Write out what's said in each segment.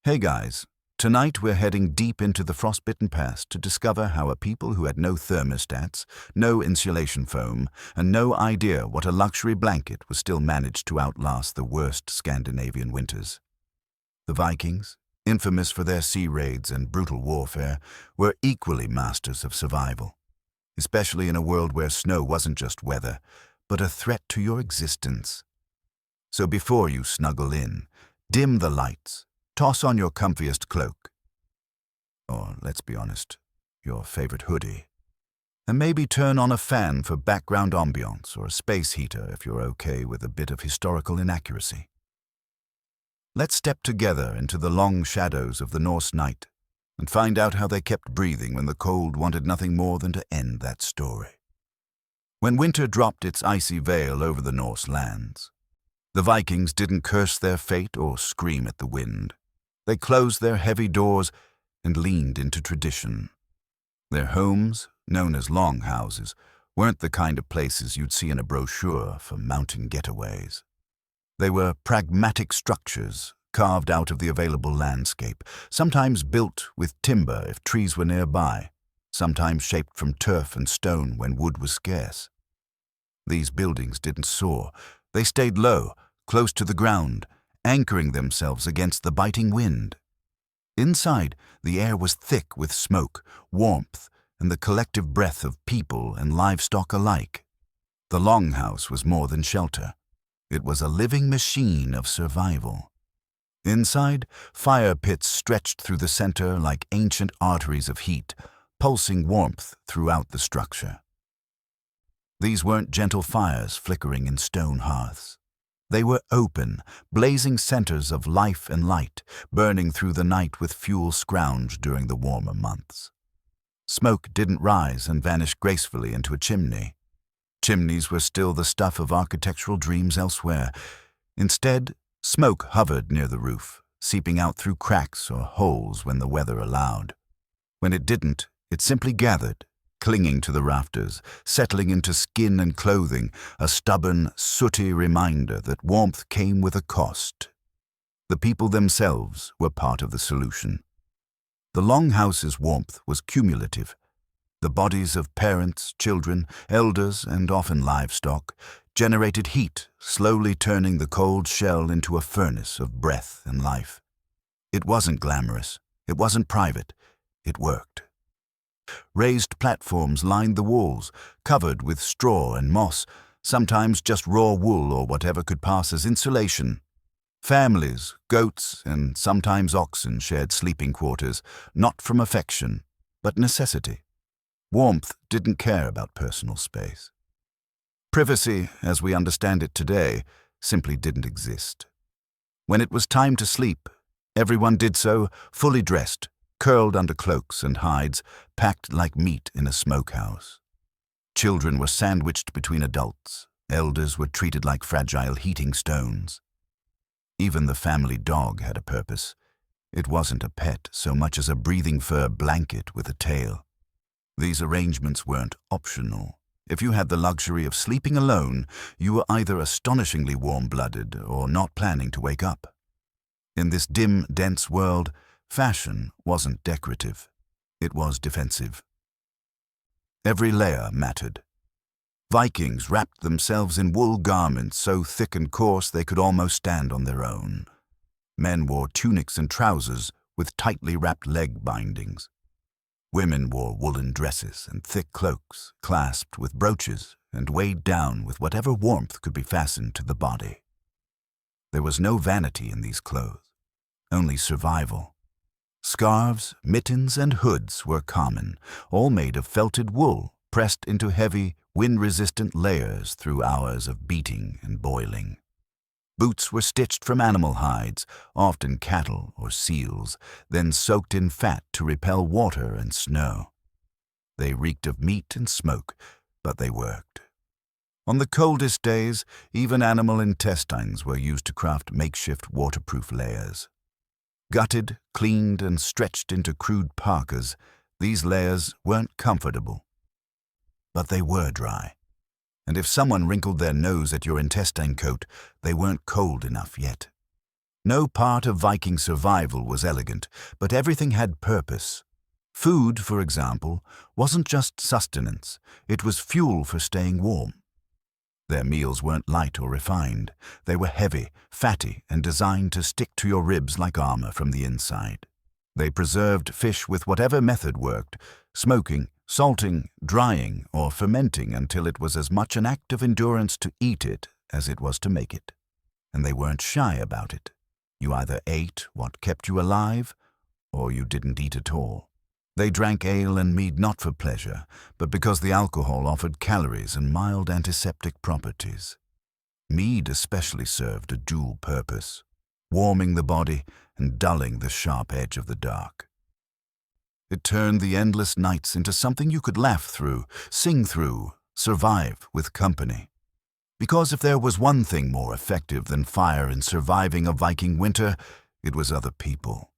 Hey guys, tonight we're heading deep into the frostbitten past to discover how a people who had no thermostats, no insulation foam, and no idea what a luxury blanket was still managed to outlast the worst Scandinavian winters. The Vikings, infamous for their sea raids and brutal warfare, were equally masters of survival, especially in a world where snow wasn't just weather, but a threat to your existence. So before you snuggle in, dim the lights, toss on your comfiest cloak, or let's be honest, your favorite hoodie, and maybe turn on a fan for background ambience or a space heater if you're okay with a bit of historical inaccuracy. Let's step together into the long shadows of the Norse night and find out how they kept breathing when the cold wanted nothing more than to end that story. When winter dropped its icy veil over the Norse lands, the Vikings didn't curse their fate or scream at the wind. They closed their heavy doors and leaned into tradition. Their homes, known as longhouses, weren't the kind of places you'd see in a brochure for mountain getaways. They were pragmatic structures carved out of the available landscape, sometimes built with timber if trees were nearby, sometimes shaped from turf and stone when wood was scarce. These buildings didn't soar. They stayed low, close to the ground, anchoring themselves against the biting wind. Inside, the air was thick with smoke, warmth, and the collective breath of people and livestock alike. The longhouse was more than shelter. It was a living machine of survival. Inside, fire pits stretched through the center like ancient arteries of heat, pulsing warmth throughout the structure. These weren't gentle fires flickering in stone hearths. They were open, blazing centers of life and light, burning through the night with fuel scrounged during the warmer months. Smoke didn't rise and vanish gracefully into a chimney. Chimneys were still the stuff of architectural dreams elsewhere. Instead, smoke hovered near the roof, seeping out through cracks or holes when the weather allowed. When it didn't, it simply gathered, clinging to the rafters, settling into skin and clothing, a stubborn, sooty reminder that warmth came with a cost. The people themselves were part of the solution. The longhouse's warmth was cumulative. The bodies of parents, children, elders, and often livestock generated heat, slowly turning the cold shell into a furnace of breath and life. It wasn't glamorous. It wasn't private. It worked. Raised platforms lined the walls, covered with straw and moss, sometimes just raw wool or whatever could pass as insulation. Families, goats, and sometimes oxen shared sleeping quarters, not from affection, but necessity. Warmth didn't care about personal space. Privacy, as we understand it today, simply didn't exist. When it was time to sleep, everyone did so fully dressed, curled under cloaks and hides, packed like meat in a smokehouse. Children were sandwiched between adults. Elders were treated like fragile heating stones. Even the family dog had a purpose. It wasn't a pet so much as a breathing fur blanket with a tail. These arrangements weren't optional. If you had the luxury of sleeping alone, you were either astonishingly warm-blooded or not planning to wake up. In this dim, dense world, fashion wasn't decorative. It was defensive. Every layer mattered. Vikings wrapped themselves in wool garments so thick and coarse they could almost stand on their own. Men wore tunics and trousers with tightly wrapped leg bindings. Women wore woolen dresses and thick cloaks, clasped with brooches and weighed down with whatever warmth could be fastened to the body. There was no vanity in these clothes, only survival. Scarves, mittens, and hoods were common, all made of felted wool, pressed into heavy, wind-resistant layers through hours of beating and boiling. Boots were stitched from animal hides, often cattle or seals, then soaked in fat to repel water and snow. They reeked of meat and smoke, but they worked. On the coldest days, even animal intestines were used to craft makeshift waterproof layers. Gutted, cleaned, and stretched into crude parkas, these layers weren't comfortable. But they were dry. And if someone wrinkled their nose at your intestine coat, they weren't cold enough yet. No part of Viking survival was elegant, but everything had purpose. Food, for example, wasn't just sustenance, it was fuel for staying warm. Their meals weren't light or refined. They were heavy, fatty, and designed to stick to your ribs like armor from the inside. They preserved fish with whatever method worked, smoking, salting, drying, or fermenting until it was as much an act of endurance to eat it as it was to make it. And they weren't shy about it. You either ate what kept you alive, or you didn't eat at all. They drank ale and mead not for pleasure, but because the alcohol offered calories and mild antiseptic properties. Mead especially served a dual purpose, warming the body and dulling the sharp edge of the dark. It turned the endless nights into something you could laugh through, sing through, survive with company. Because if there was one thing more effective than fire in surviving a Viking winter, it was other people.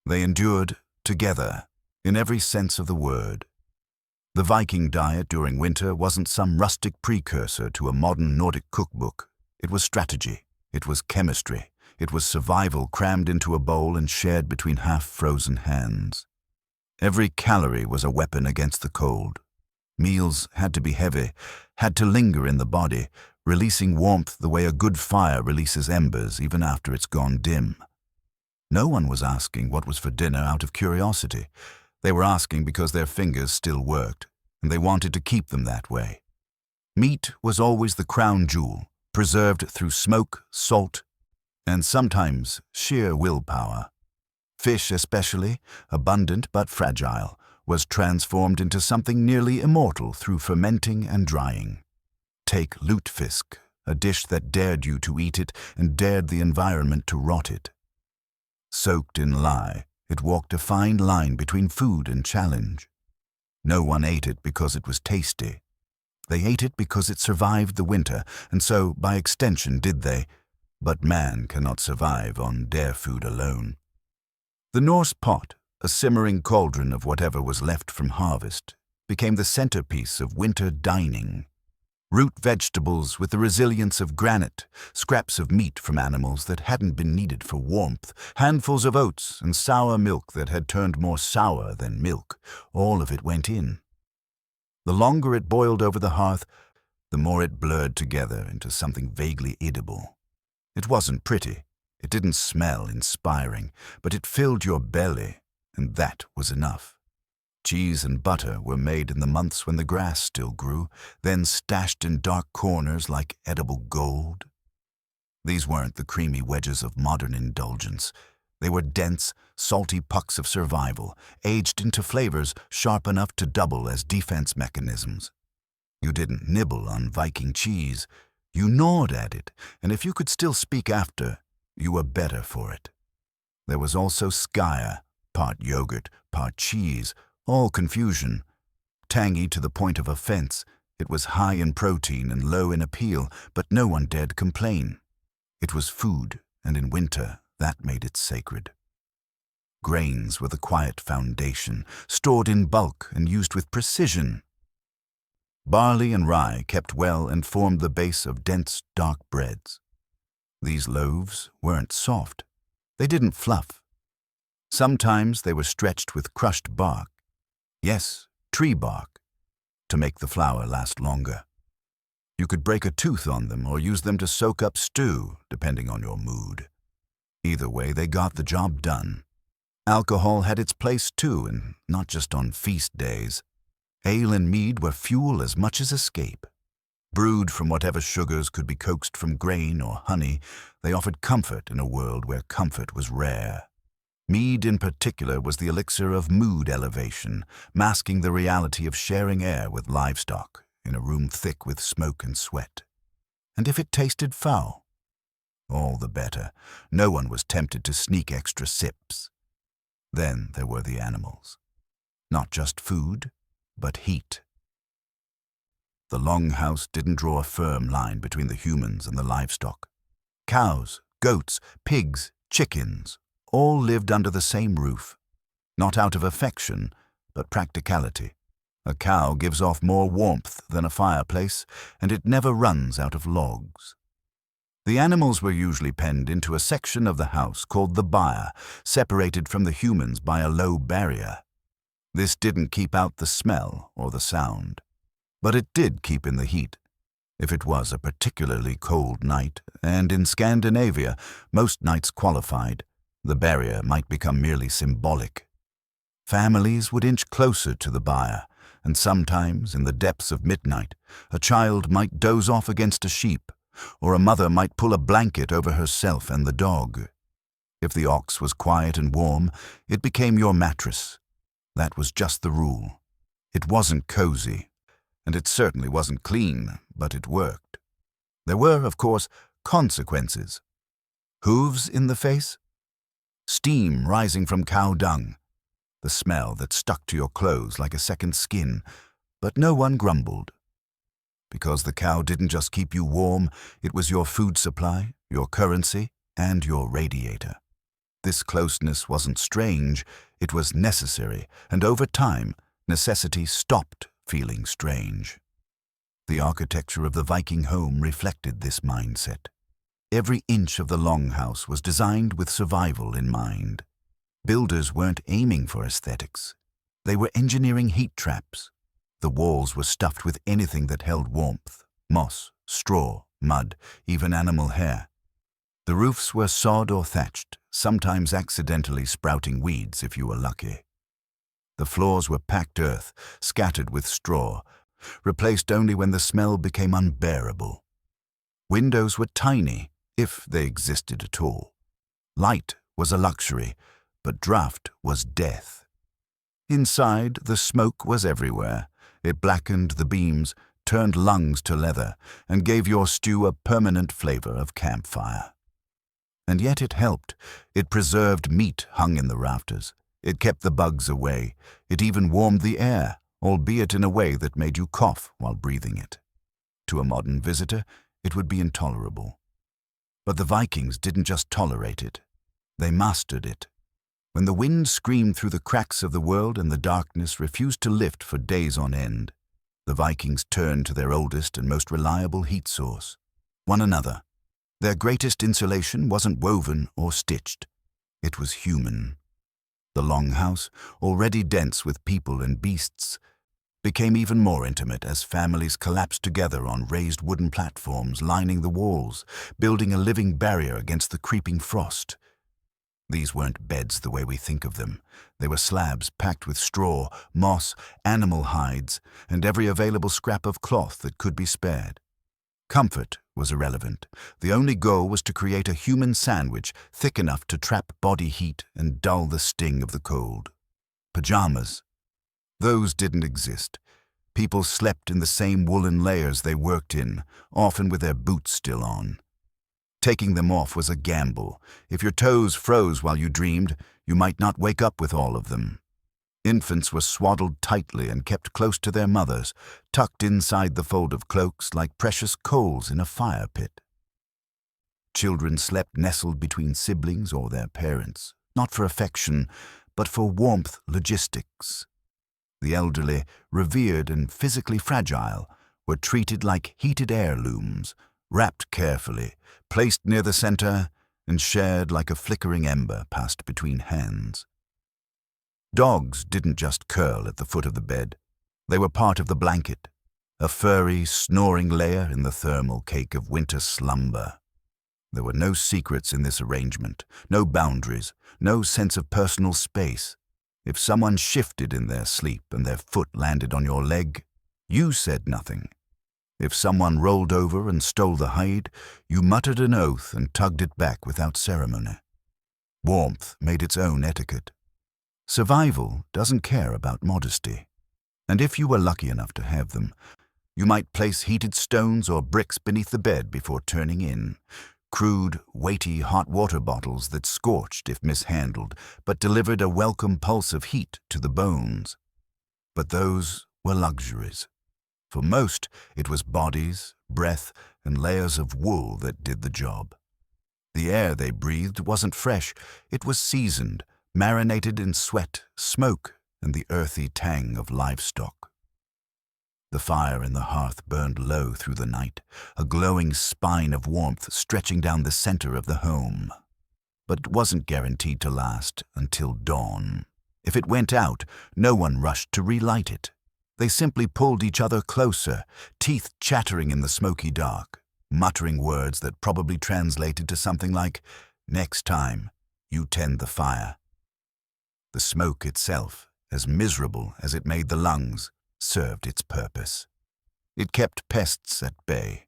They endured together, in every sense of the word. The Viking diet during winter wasn't some rustic precursor to a modern Nordic cookbook. It was strategy, it was chemistry, it was survival crammed into a bowl and shared between half-frozen hands. Every calorie was a weapon against the cold. Meals had to be heavy, had to linger in the body, releasing warmth the way a good fire releases embers even after it's gone dim. No one was asking what was for dinner out of curiosity. They were asking because their fingers still worked, and they wanted to keep them that way. Meat was always the crown jewel, preserved through smoke, salt, and sometimes sheer willpower. Fish especially, abundant but fragile, was transformed into something nearly immortal through fermenting and drying. Take lutefisk, a dish that dared you to eat it and dared the environment to rot it. Soaked in lye, it walked a fine line between food and challenge. No one ate it because it was tasty. They ate it because it survived the winter, and so, by extension, did they. But man cannot survive on dare food alone. The Norse pot, a simmering cauldron of whatever was left from harvest, became the centerpiece of winter dining. Root vegetables with the resilience of granite, scraps of meat from animals that hadn't been needed for warmth, handfuls of oats and sour milk that had turned more sour than milk, all of it went in. The longer it boiled over the hearth, the more it blurred together into something vaguely edible. It wasn't pretty, it didn't smell inspiring, but it filled your belly, and that was enough. Cheese and butter were made in the months when the grass still grew, then stashed in dark corners like edible gold. These weren't the creamy wedges of modern indulgence. They were dense, salty pucks of survival, aged into flavors sharp enough to double as defense mechanisms. You didn't nibble on Viking cheese. You gnawed at it, and if you could still speak after, you were better for it. There was also skyer, part yogurt, part cheese, all confusion. Tangy to the point of offense, it was high in protein and low in appeal, but no one dared complain. It was food, and in winter, that made it sacred. Grains were the quiet foundation, stored in bulk and used with precision. Barley and rye kept well and formed the base of dense, dark breads. These loaves weren't soft. They didn't fluff. Sometimes they were stretched with crushed bark. Yes, tree bark, to make the flour last longer. You could break a tooth on them or use them to soak up stew, depending on your mood. Either way, they got the job done. Alcohol had its place too, and not just on feast days. Ale and mead were fuel as much as escape. Brewed from whatever sugars could be coaxed from grain or honey, they offered comfort in a world where comfort was rare. Mead in particular was the elixir of mood elevation, masking the reality of sharing air with livestock in a room thick with smoke and sweat. And if it tasted foul, all the better. No one was tempted to sneak extra sips. Then there were the animals. Not just food, but heat. The longhouse didn't draw a firm line between the humans and the livestock. Cows, goats, pigs, chickens, all lived under the same roof, not out of affection, but practicality. A cow gives off more warmth than a fireplace, and it never runs out of logs. The animals were usually penned into a section of the house called the byre, separated from the humans by a low barrier. This didn't keep out the smell or the sound, but it did keep in the heat. If it was a particularly cold night, and in Scandinavia most nights qualified, the barrier might become merely symbolic. Families would inch closer to the byre, and sometimes, in the depths of midnight, a child might doze off against a sheep, or a mother might pull a blanket over herself and the dog. If the ox was quiet and warm, it became your mattress. That was just the rule. It wasn't cozy, and it certainly wasn't clean, but it worked. There were, of course, consequences. Hooves in the face? Steam rising from cow dung. The smell that stuck to your clothes like a second skin, but no one grumbled. Because the cow didn't just keep you warm, it was your food supply, your currency, and your radiator. This closeness wasn't strange, it was necessary, and over time, necessity stopped feeling strange. The architecture of the Viking home reflected this mindset. Every inch of the longhouse was designed with survival in mind. Builders weren't aiming for aesthetics. They were engineering heat traps. The walls were stuffed with anything that held warmth: moss, straw, mud, even animal hair. The roofs were sod or thatched, sometimes accidentally sprouting weeds if you were lucky. The floors were packed earth, scattered with straw, replaced only when the smell became unbearable. Windows were tiny, if they existed at all. Light was a luxury, but draught was death. Inside, the smoke was everywhere. It blackened the beams, turned lungs to leather, and gave your stew a permanent flavor of campfire. And yet it helped. It preserved meat hung in the rafters. It kept the bugs away. It even warmed the air, albeit in a way that made you cough while breathing it. To a modern visitor, it would be intolerable. But the Vikings didn't just tolerate it. They mastered it. When the wind screamed through the cracks of the world and the darkness refused to lift for days on end, the Vikings turned to their oldest and most reliable heat source: one another. Their greatest insulation wasn't woven or stitched. It was human. The longhouse, already dense with people and beasts, became even more intimate as families collapsed together on raised wooden platforms lining the walls, building a living barrier against the creeping frost. These weren't beds the way we think of them. They were slabs packed with straw, moss, animal hides, and every available scrap of cloth that could be spared. Comfort was irrelevant. The only goal was to create a human sandwich thick enough to trap body heat and dull the sting of the cold. Pajamas. Those didn't exist. People slept in the same woolen layers they worked in, often with their boots still on. Taking them off was a gamble. If your toes froze while you dreamed, you might not wake up with all of them. Infants were swaddled tightly and kept close to their mothers, tucked inside the fold of cloaks like precious coals in a fire pit. Children slept nestled between siblings or their parents, not for affection, but for warmth logistics. The elderly, revered and physically fragile, were treated like heated heirlooms, wrapped carefully, placed near the center, and shared like a flickering ember passed between hands. Dogs didn't just curl at the foot of the bed. They were part of the blanket, a furry, snoring layer in the thermal cake of winter slumber. There were no secrets in this arrangement, no boundaries, no sense of personal space. If someone shifted in their sleep and their foot landed on your leg, you said nothing. If someone rolled over and stole the hide, you muttered an oath and tugged it back without ceremony. Warmth made its own etiquette. Survival doesn't care about modesty. And if you were lucky enough to have them, you might place heated stones or bricks beneath the bed before turning in. Crude, weighty hot water bottles that scorched if mishandled, but delivered a welcome pulse of heat to the bones. But those were luxuries. For most, it was bodies, breath, and layers of wool that did the job. The air they breathed wasn't fresh, it was seasoned, marinated in sweat, smoke, and the earthy tang of livestock. The fire in the hearth burned low through the night, a glowing spine of warmth stretching down the center of the home. But it wasn't guaranteed to last until dawn. If it went out, no one rushed to relight it. They simply pulled each other closer, teeth chattering in the smoky dark, muttering words that probably translated to something like, "Next time, you tend the fire." The smoke itself, as miserable as it made the lungs, served its purpose. It kept pests at bay.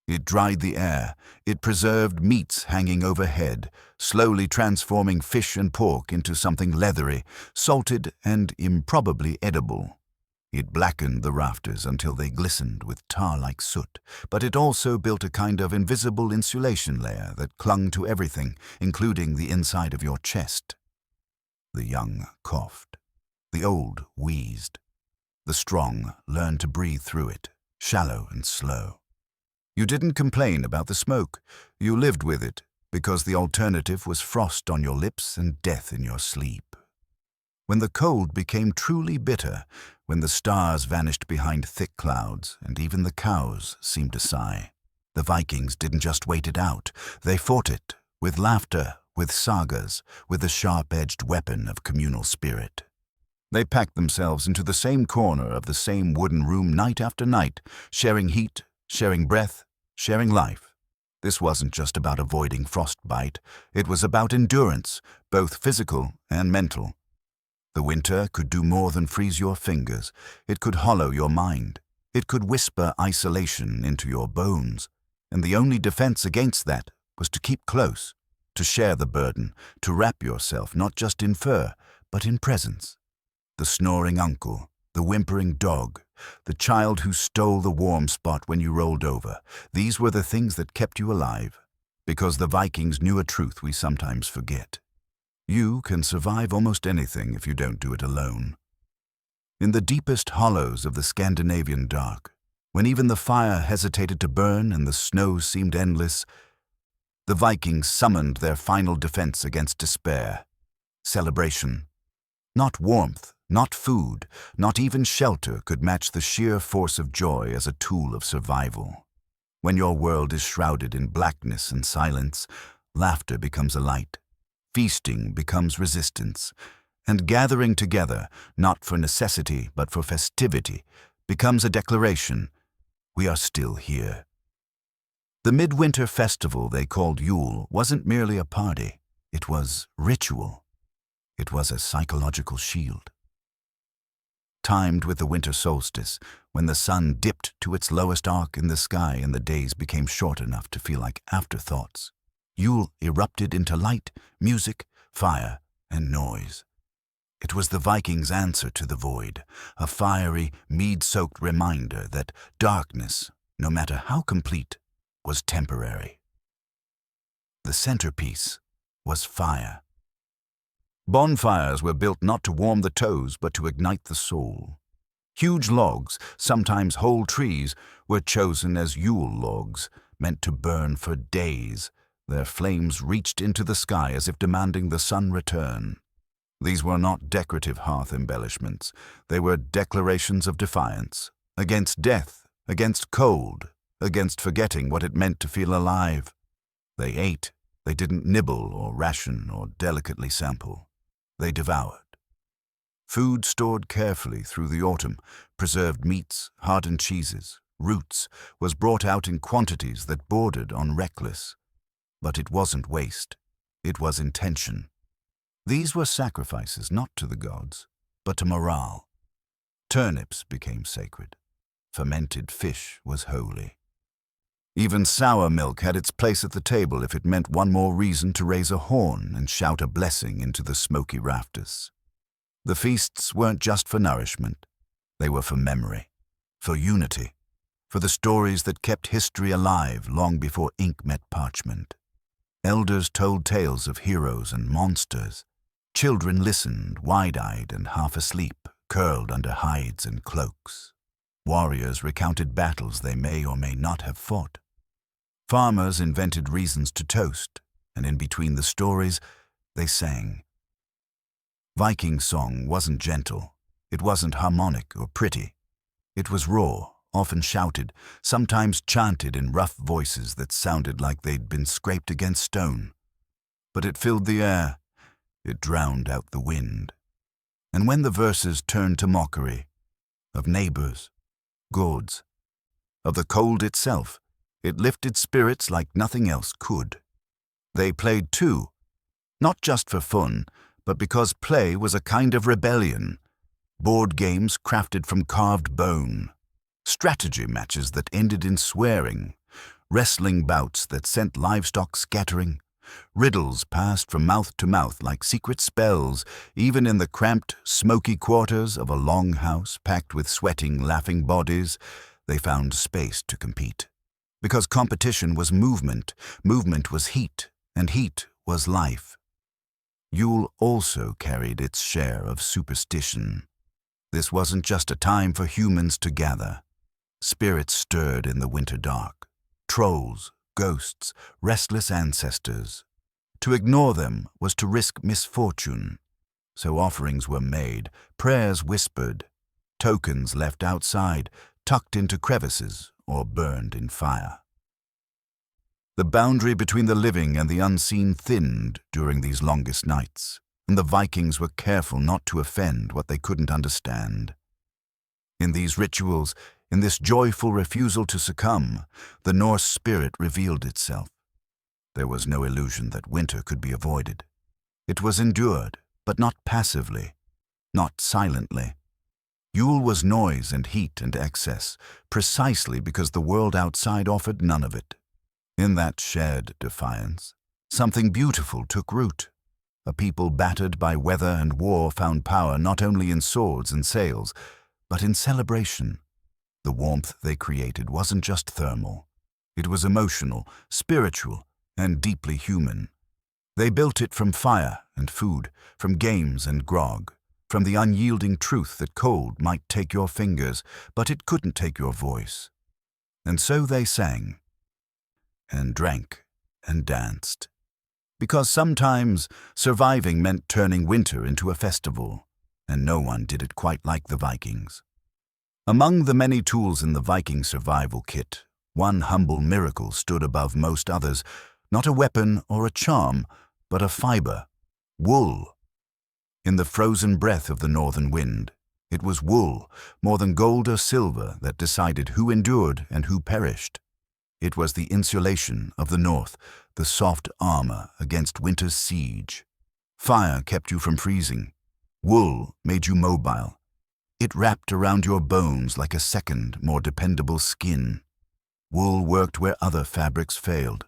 It dried the air. It preserved meats hanging overhead, slowly transforming fish and pork into something leathery, salted, and improbably edible. It blackened the rafters until they glistened with tar-like soot, but it also built a kind of invisible insulation layer that clung to everything, including the inside of your chest. The young coughed. The old wheezed. The strong learned to breathe through it, shallow and slow. You didn't complain about the smoke. You lived with it, because the alternative was frost on your lips and death in your sleep. When the cold became truly bitter, when the stars vanished behind thick clouds, and even the cows seemed to sigh, the Vikings didn't just wait it out. They fought it, with laughter, with sagas, with the sharp-edged weapon of communal spirit. They packed themselves into the same corner of the same wooden room night after night, sharing heat, sharing breath, sharing life. This wasn't just about avoiding frostbite. It was about endurance, both physical and mental. The winter could do more than freeze your fingers. It could hollow your mind. It could whisper isolation into your bones. And the only defense against that was to keep close, to share the burden, to wrap yourself not just in fur, but in presence. The snoring uncle, the whimpering dog, the child who stole the warm spot when you rolled over. These were the things that kept you alive, because the Vikings knew a truth we sometimes forget. You can survive almost anything if you don't do it alone. In the deepest hollows of the Scandinavian dark, when even the fire hesitated to burn and the snow seemed endless, the Vikings summoned their final defense against despair: celebration. Not warmth, not food, not even shelter could match the sheer force of joy as a tool of survival. When your world is shrouded in blackness and silence, laughter becomes a light. Feasting becomes resistance, and gathering together, not for necessity but for festivity, becomes a declaration: we are still here. The midwinter festival they called Yule wasn't merely a party, it was ritual. It was a psychological shield. Timed with the winter solstice, when the sun dipped to its lowest arc in the sky and the days became short enough to feel like afterthoughts, Yule erupted into light, music, fire, and noise. It was the Vikings' answer to the void, a fiery, mead-soaked reminder that darkness, no matter how complete, was temporary. The centerpiece was fire. Bonfires were built not to warm the toes but to ignite the soul. Huge logs, sometimes whole trees, were chosen as Yule logs, meant to burn for days. Their flames reached into the sky as if demanding the sun return. These were not decorative hearth embellishments. They were declarations of defiance, against death, against cold, against forgetting what it meant to feel alive. They ate. They didn't nibble or ration or delicately sample. They devoured. Food stored carefully through the autumn, preserved meats, hardened cheeses, roots, was brought out in quantities that bordered on reckless. But it wasn't waste. It was intention. These were sacrifices not to the gods, but to morale. Turnips became sacred. Fermented fish was holy. Even sour milk had its place at the table if it meant one more reason to raise a horn and shout a blessing into the smoky rafters. The feasts weren't just for nourishment. They were for memory, for unity, for the stories that kept history alive long before ink met parchment. Elders told tales of heroes and monsters. Children listened, wide-eyed and half asleep, curled under hides and cloaks. Warriors recounted battles they may or may not have fought. Farmers invented reasons to toast, and in between the stories, they sang. Viking song wasn't gentle. It wasn't harmonic or pretty. It was raw, often shouted, sometimes chanted in rough voices that sounded like they'd been scraped against stone. But it filled the air. It drowned out the wind. And when the verses turned to mockery, of neighbors, gods, of the cold itself, it lifted spirits like nothing else could. They played too, not just for fun, but because play was a kind of rebellion. Board games crafted from carved bone, strategy matches that ended in swearing, wrestling bouts that sent livestock scattering, riddles passed from mouth to mouth like secret spells, even in the cramped, smoky quarters of a longhouse packed with sweating, laughing bodies. They found space to compete. Because competition was movement, movement was heat, and heat was life. Yule also carried its share of superstition. This wasn't just a time for humans to gather. Spirits stirred in the winter dark. Trolls, ghosts, restless ancestors. To ignore them was to risk misfortune. So offerings were made, prayers whispered, tokens left outside, tucked into crevices or burned in fire. The boundary between the living and the unseen thinned during these longest nights, and the Vikings were careful not to offend what they couldn't understand. In these rituals, in this joyful refusal to succumb, the Norse spirit revealed itself. There was no illusion that winter could be avoided. It was endured, but not passively, not silently. Yule was noise and heat and excess, precisely because the world outside offered none of it. In that shared defiance, something beautiful took root. A people battered by weather and war found power not only in swords and sails, but in celebration. The warmth they created wasn't just thermal. It was emotional, spiritual, and deeply human. They built it from fire and food, from games and grog, from the unyielding truth that cold might take your fingers, but it couldn't take your voice. And so they sang, and drank, and danced. Because sometimes surviving meant turning winter into a festival, and no one did it quite like the Vikings. Among the many tools in the Viking survival kit, one humble miracle stood above most others, not a weapon or a charm, but a fiber, wool. In the frozen breath of the northern wind, it was wool, more than gold or silver, that decided who endured and who perished. It was the insulation of the north, the soft armor against winter's siege. Fire kept you from freezing. Wool made you mobile. It wrapped around your bones like a second, more dependable skin. Wool worked where other fabrics failed.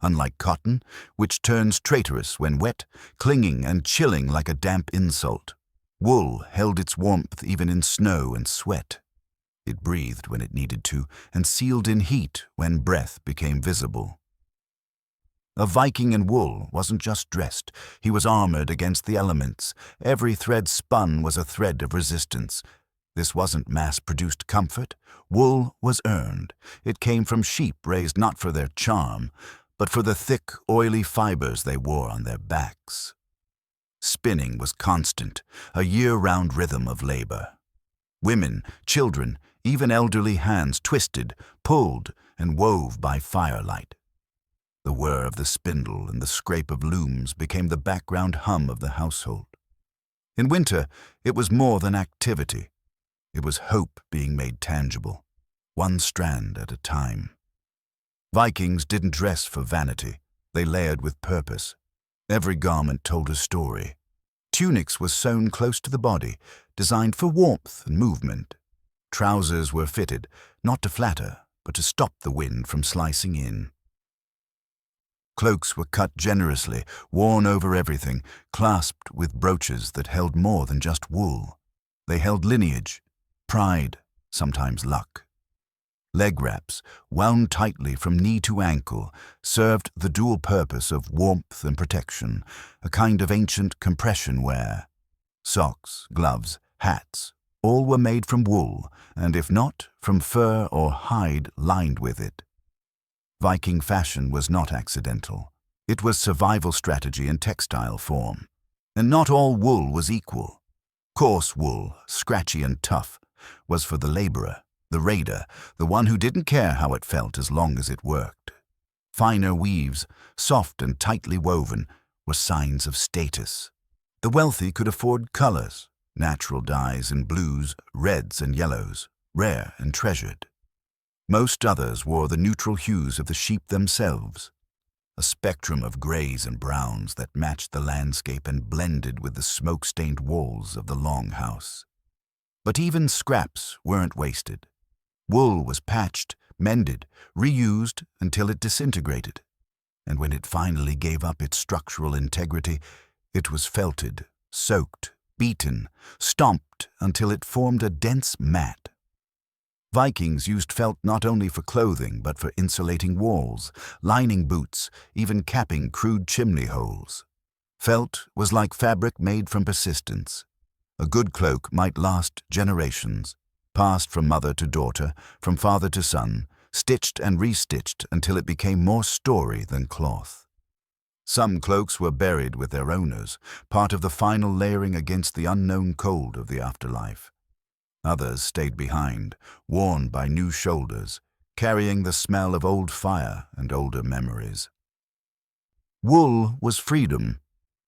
Unlike cotton, which turns traitorous when wet, clinging and chilling like a damp insult, wool held its warmth even in snow and sweat. It breathed when it needed to, and sealed in heat when breath became visible. A Viking in wool wasn't just dressed, he was armored against the elements. Every thread spun was a thread of resistance. This wasn't mass-produced comfort. Wool was earned. It came from sheep raised not for their charm, but for the thick, oily fibers they wore on their backs. Spinning was constant, a year-round rhythm of labor. Women, children, even elderly hands twisted, pulled, and wove by firelight. The whir of the spindle and the scrape of looms became the background hum of the household. In winter, it was more than activity. It was hope being made tangible, one strand at a time. Vikings didn't dress for vanity. They layered with purpose. Every garment told a story. Tunics were sewn close to the body, designed for warmth and movement. Trousers were fitted, not to flatter, but to stop the wind from slicing in. Cloaks were cut generously, worn over everything, clasped with brooches that held more than just wool. They held lineage, pride, sometimes luck. Leg wraps, wound tightly from knee to ankle, served the dual purpose of warmth and protection, a kind of ancient compression wear. Socks, gloves, hats, all were made from wool, and if not, from fur or hide lined with it. Viking fashion was not accidental. It was survival strategy in textile form. And not all wool was equal. Coarse wool, scratchy and tough, was for the laborer. The raider, the one who didn't care how it felt as long as it worked. Finer weaves, soft and tightly woven, were signs of status. The wealthy could afford colors, natural dyes in blues, reds and yellows, rare and treasured. Most others wore the neutral hues of the sheep themselves, a spectrum of grays and browns that matched the landscape and blended with the smoke-stained walls of the longhouse. But even scraps weren't wasted. Wool was patched, mended, reused until it disintegrated. And when it finally gave up its structural integrity, it was felted, soaked, beaten, stomped until it formed a dense mat. Vikings used felt not only for clothing but for insulating walls, lining boots, even capping crude chimney holes. Felt was like fabric made from persistence. A good cloak might last generations, passed from mother to daughter, from father to son, stitched and restitched until it became more story than cloth. Some cloaks were buried with their owners, part of the final layering against the unknown cold of the afterlife. Others stayed behind, worn by new shoulders, carrying the smell of old fire and older memories. Wool was freedom.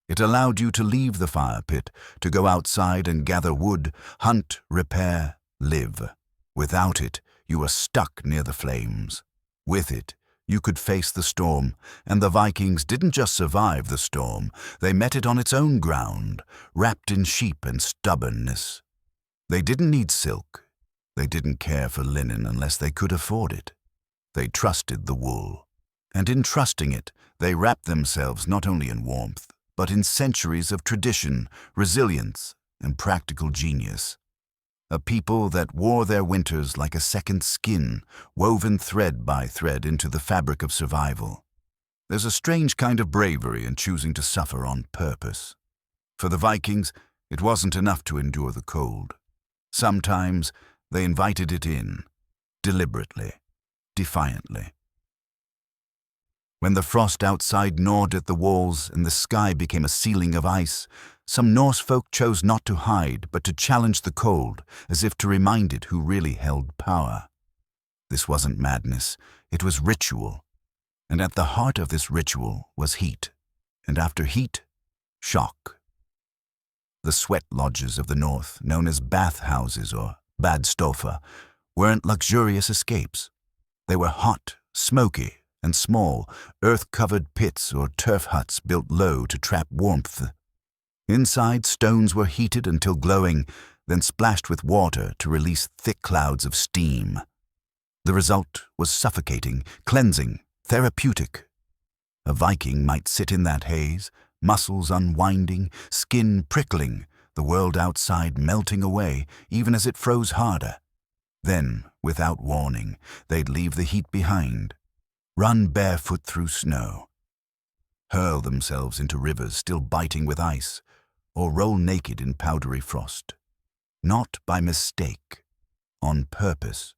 It allowed you to leave the fire pit, to go outside and gather wood, hunt, repair, live. Without it, you were stuck near the flames. With it, you could face the storm, and the Vikings didn't just survive the storm, they met it on its own ground, wrapped in sheep and stubbornness. They didn't need silk. They didn't care for linen unless they could afford it. They trusted the wool. And in trusting it, they wrapped themselves not only in warmth, but in centuries of tradition, resilience, and practical genius. A people that wore their winters like a second skin, woven thread by thread into the fabric of survival. There's a strange kind of bravery in choosing to suffer on purpose. For the Vikings, it wasn't enough to endure the cold. Sometimes they invited it in, deliberately, defiantly. When the frost outside gnawed at the walls and the sky became a ceiling of ice, some Norse folk chose not to hide but to challenge the cold, as if to remind it who really held power. This wasn't madness, it was ritual. And at the heart of this ritual was heat, and after heat, shock. The sweat lodges of the north, known as bathhouses or badstofa, weren't luxurious escapes. They were hot, smoky, and small, earth-covered pits or turf huts built low to trap warmth. Inside, stones were heated until glowing, then splashed with water to release thick clouds of steam. The result was suffocating, cleansing, therapeutic. A Viking might sit in that haze, muscles unwinding, skin prickling, the world outside melting away, even as it froze harder. Then, without warning, they'd leave the heat behind, run barefoot through snow, hurl themselves into rivers still biting with ice, or roll naked in powdery frost. Not by mistake, on purpose.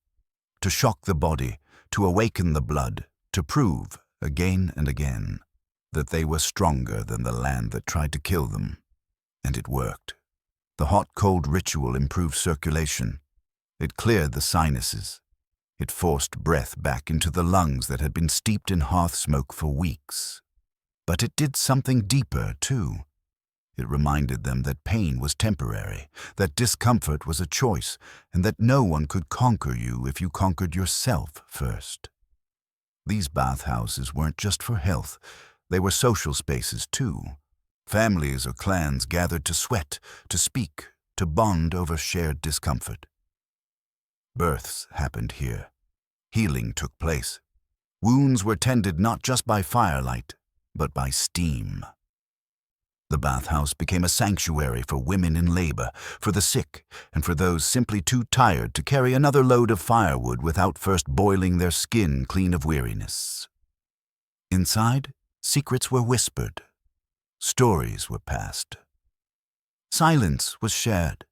To shock the body, to awaken the blood, to prove, again and again, that they were stronger than the land that tried to kill them. And it worked. The hot-cold ritual improved circulation. It cleared the sinuses. It forced breath back into the lungs that had been steeped in hearth smoke for weeks. But it did something deeper, too. It reminded them that pain was temporary, that discomfort was a choice, and that no one could conquer you if you conquered yourself first. These bathhouses weren't just for health. They were social spaces, too. Families or clans gathered to sweat, to speak, to bond over shared discomfort. Births happened here. Healing took place. Wounds were tended not just by firelight, but by steam. The bathhouse became a sanctuary for women in labor, for the sick, and for those simply too tired to carry another load of firewood without first boiling their skin clean of weariness. Inside, secrets were whispered. Stories were passed. Silence was shared.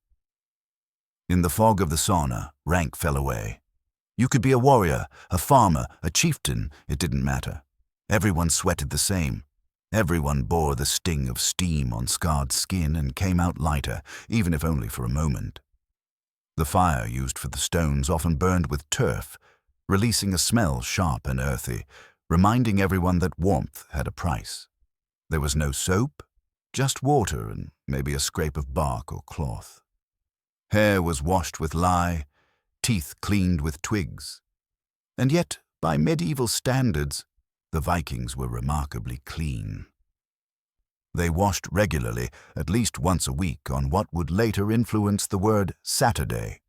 In the fog of the sauna, rank fell away. You could be a warrior, a farmer, a chieftain, it didn't matter. Everyone sweated the same. Everyone bore the sting of steam on scarred skin and came out lighter, even if only for a moment. The fire used for the stones often burned with turf, releasing a smell sharp and earthy, reminding everyone that warmth had a price. There was no soap, just water and maybe a scrape of bark or cloth. Hair was washed with lye, teeth cleaned with twigs. And yet, by medieval standards, the Vikings were remarkably clean. They washed regularly, at least once a week, on what would later influence the word Saturday.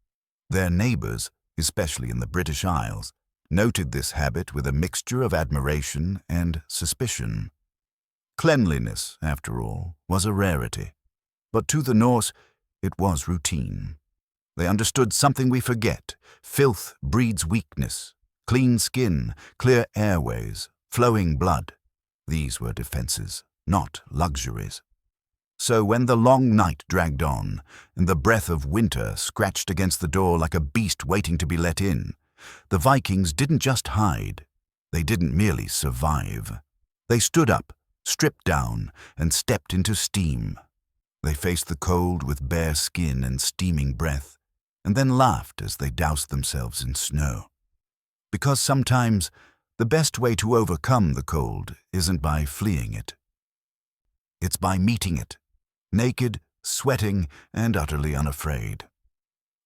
Their neighbors, especially in the British Isles, noted this habit with a mixture of admiration and suspicion. Cleanliness, after all, was a rarity, but to the Norse it was routine. They understood something we forget: filth breeds weakness, clean skin, clear airways, flowing blood. These were defenses, not luxuries. So when the long night dragged on, and the breath of winter scratched against the door like a beast waiting to be let in, the Vikings didn't just hide. They didn't merely survive. They stood up, stripped down, and stepped into steam. They faced the cold with bare skin and steaming breath, and then laughed as they doused themselves in snow. Because sometimes the best way to overcome the cold isn't by fleeing it. It's by meeting it, naked, sweating, and utterly unafraid.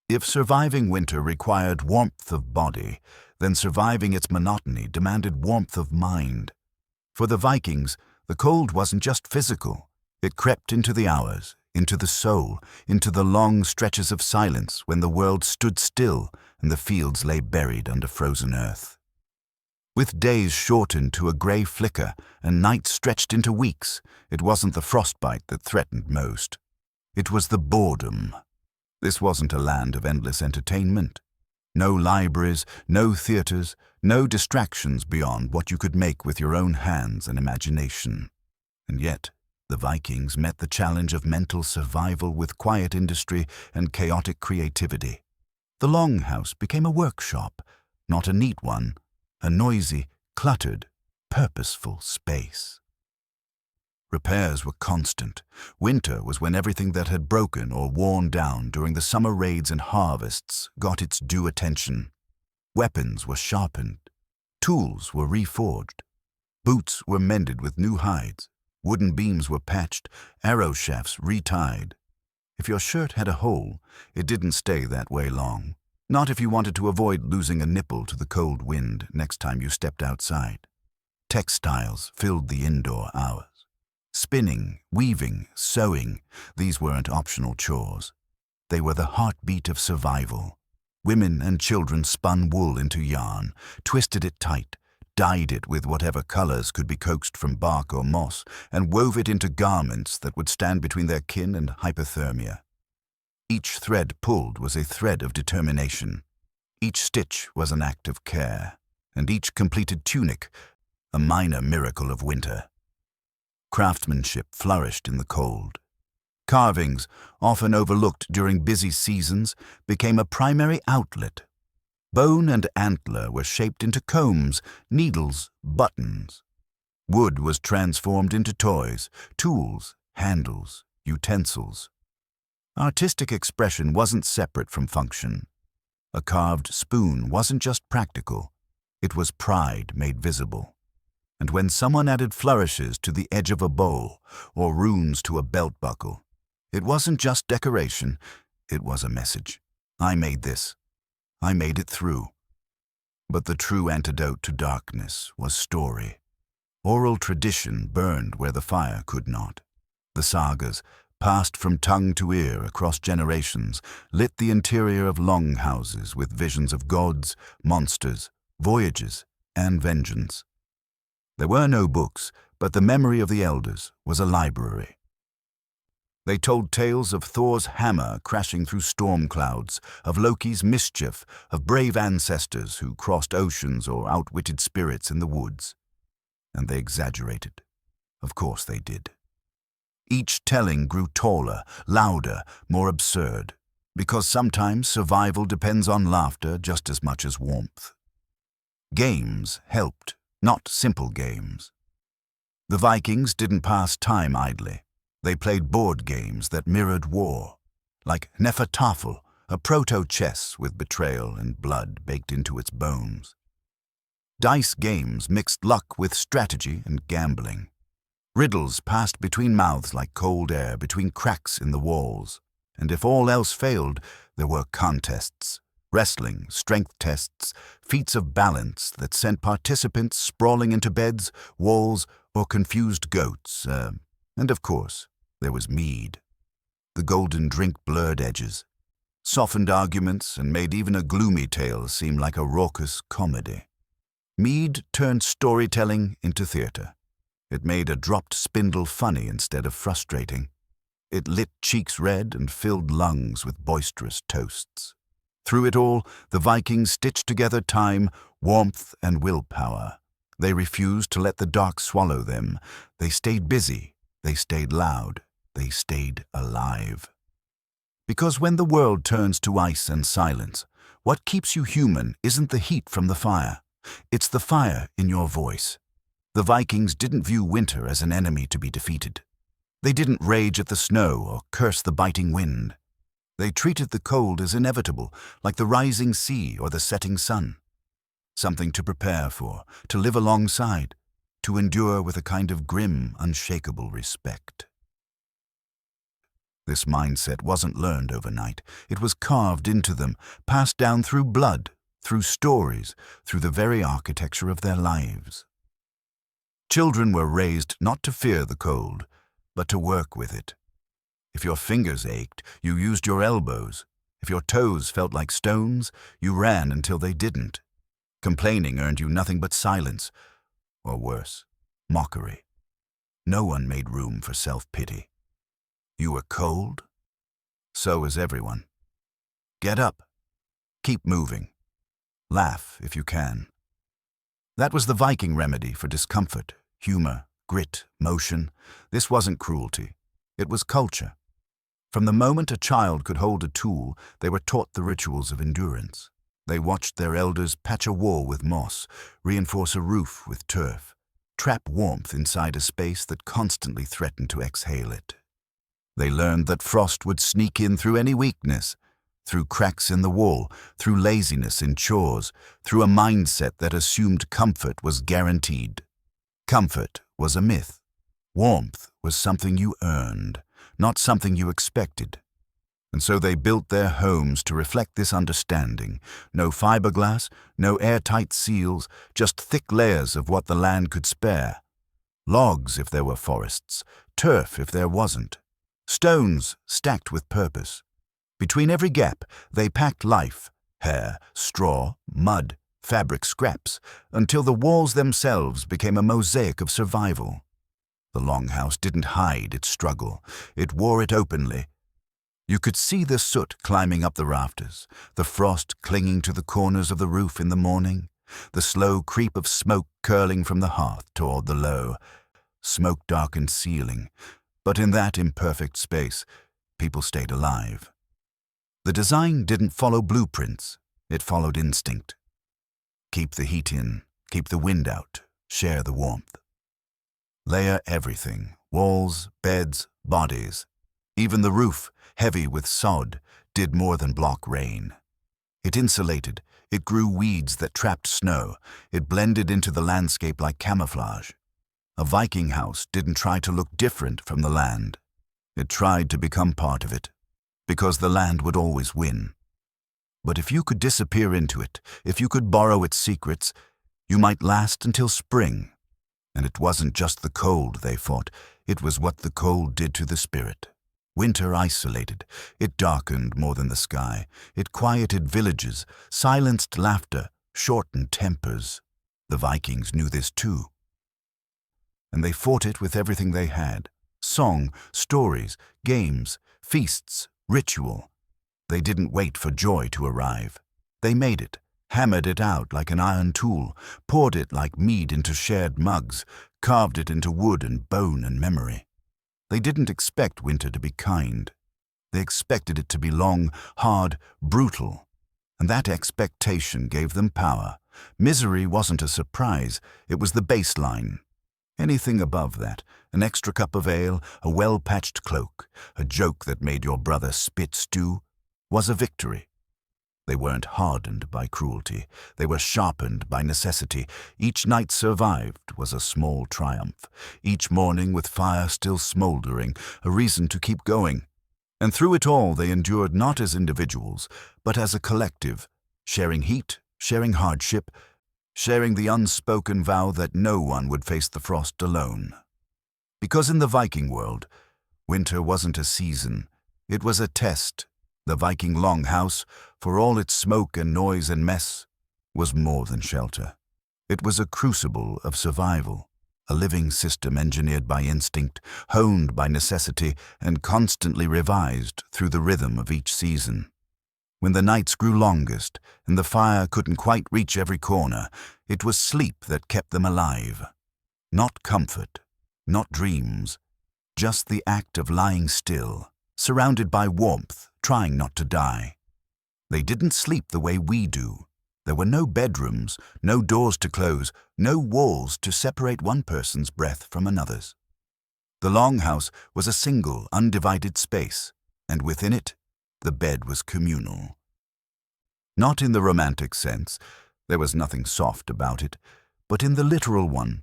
If surviving winter required warmth of body, then surviving its monotony demanded warmth of mind. For the Vikings, the cold wasn't just physical. It crept into the hours, into the soul, into the long stretches of silence when the world stood still and the fields lay buried under frozen earth. With days shortened to a grey flicker and nights stretched into weeks, it wasn't the frostbite that threatened most. It was the boredom. This wasn't a land of endless entertainment. No libraries, no theatres, no distractions beyond what you could make with your own hands and imagination. And yet, the Vikings met the challenge of mental survival with quiet industry and chaotic creativity. The longhouse became a workshop, not a neat one, a noisy, cluttered, purposeful space. Repairs were constant. Winter was when everything that had broken or worn down during the summer raids and harvests got its due attention. Weapons were sharpened. Tools were reforged. Boots were mended with new hides. Wooden beams were patched, arrow shafts retied. If your shirt had a hole, it didn't stay that way long. Not if you wanted to avoid losing a nipple to the cold wind next time you stepped outside. Textiles filled the indoor hours. Spinning, weaving, sewing, these weren't optional chores. They were the heartbeat of survival. Women and children spun wool into yarn, twisted it tight, dyed it with whatever colors could be coaxed from bark or moss, and wove it into garments that would stand between their kin and hypothermia. Each thread pulled was a thread of determination. Each stitch was an act of care, and each completed tunic a minor miracle of winter. Craftsmanship flourished in the cold. Carvings, often overlooked during busy seasons, became a primary outlet. Bone and antler were shaped into combs, needles, buttons. Wood was transformed into toys, tools, handles, utensils. Artistic expression wasn't separate from function. A carved spoon wasn't just practical, it was pride made visible. And when someone added flourishes to the edge of a bowl or runes to a belt buckle, it wasn't just decoration, it was a message. I made this. I made it through. But the true antidote to darkness was story. Oral tradition burned where the fire could not. The sagas, passed from tongue to ear across generations, lit the interior of longhouses with visions of gods, monsters, voyages, and vengeance. There were no books, but the memory of the elders was a library. They told tales of Thor's hammer crashing through storm clouds, of Loki's mischief, of brave ancestors who crossed oceans or outwitted spirits in the woods. And they exaggerated. Of course they did. Each telling grew taller, louder, more absurd, because sometimes survival depends on laughter just as much as warmth. Games helped, not simple games. The Vikings didn't pass time idly. They played board games that mirrored war, like Nefertafel, a proto-chess with betrayal and blood baked into its bones. Dice games mixed luck with strategy and gambling. Riddles passed between mouths like cold air between cracks in the walls. And if all else failed, there were contests. Wrestling, strength tests, feats of balance that sent participants sprawling into beds, walls, or confused goats. And of course, there was mead. The golden drink blurred edges, softened arguments, and made even a gloomy tale seem like a raucous comedy. Mead turned storytelling into theater. It made a dropped spindle funny instead of frustrating. It lit cheeks red and filled lungs with boisterous toasts. Through it all, the Vikings stitched together time, warmth, and willpower. They refused to let the dark swallow them. They stayed busy. They stayed loud. They stayed alive. Because when the world turns to ice and silence, what keeps you human isn't the heat from the fire. It's the fire in your voice. The Vikings didn't view winter as an enemy to be defeated. They didn't rage at the snow or curse the biting wind. They treated the cold as inevitable, like the rising sea or the setting sun. Something to prepare for, to live alongside, to endure with a kind of grim, unshakable respect. This mindset wasn't learned overnight. It was carved into them, passed down through blood, through stories, through the very architecture of their lives. Children were raised not to fear the cold, but to work with it. If your fingers ached, you used your elbows. If your toes felt like stones, you ran until they didn't. Complaining earned you nothing but silence, or worse, mockery. No one made room for self-pity. You were cold? So is everyone. Get up. Keep moving. Laugh if you can. That was the Viking remedy for discomfort, humor, grit, motion. This wasn't cruelty. It was culture. From the moment a child could hold a tool, they were taught the rituals of endurance. They watched their elders patch a wall with moss, reinforce a roof with turf, trap warmth inside a space that constantly threatened to exhale it. They learned that frost would sneak in through any weakness, through cracks in the wall, through laziness in chores, through a mindset that assumed comfort was guaranteed. Comfort was a myth. Warmth was something you earned, not something you expected. And so they built their homes to reflect this understanding. No fiberglass, no airtight seals, just thick layers of what the land could spare. Logs if there were forests, turf if there wasn't. Stones stacked with purpose. Between every gap, they packed life, hair, straw, mud, fabric scraps, until the walls themselves became a mosaic of survival. The longhouse didn't hide its struggle. It wore it openly. You could see the soot climbing up the rafters, the frost clinging to the corners of the roof in the morning, the slow creep of smoke curling from the hearth toward the low, smoke-darkened ceiling. But in that imperfect space, people stayed alive. The design didn't follow blueprints. It followed instinct. Keep the heat in, keep the wind out, share the warmth. Layer everything, walls, beds, bodies. Even the roof, heavy with sod, did more than block rain. It insulated, it grew weeds that trapped snow, it blended into the landscape like camouflage. A Viking house didn't try to look different from the land. It tried to become part of it, because the land would always win. But if you could disappear into it, if you could borrow its secrets, you might last until spring. And it wasn't just the cold they fought, it was what the cold did to the spirit. Winter isolated, it darkened more than the sky, it quieted villages, silenced laughter, shortened tempers. The Vikings knew this too. And they fought it with everything they had. Song, stories, games, feasts, ritual. They didn't wait for joy to arrive. They made it, hammered it out like an iron tool, poured it like mead into shared mugs, carved it into wood and bone and memory. They didn't expect winter to be kind. They expected it to be long, hard, brutal. And that expectation gave them power. Misery wasn't a surprise, it was the baseline. Anything above that, an extra cup of ale, a well-patched cloak, a joke that made your brother spit stew, was a victory. They weren't hardened by cruelty. They were sharpened by necessity. Each night survived was a small triumph. Each morning, with fire still smoldering, a reason to keep going. And through it all, they endured not as individuals, but as a collective, sharing heat, sharing hardship, sharing the unspoken vow that no one would face the frost alone. Because in the Viking world, winter wasn't a season, it was a test. The Viking longhouse, for all its smoke and noise and mess, was more than shelter. It was a crucible of survival, a living system engineered by instinct, honed by necessity, and constantly revised through the rhythm of each season. When the nights grew longest and the fire couldn't quite reach every corner, it was sleep that kept them alive. Not comfort, not dreams, just the act of lying still, surrounded by warmth, trying not to die. They didn't sleep the way we do. There were no bedrooms, no doors to close, no walls to separate one person's breath from another's. The longhouse was a single, undivided space, and within it, the bed was communal. Not in the romantic sense, there was nothing soft about it, but in the literal one.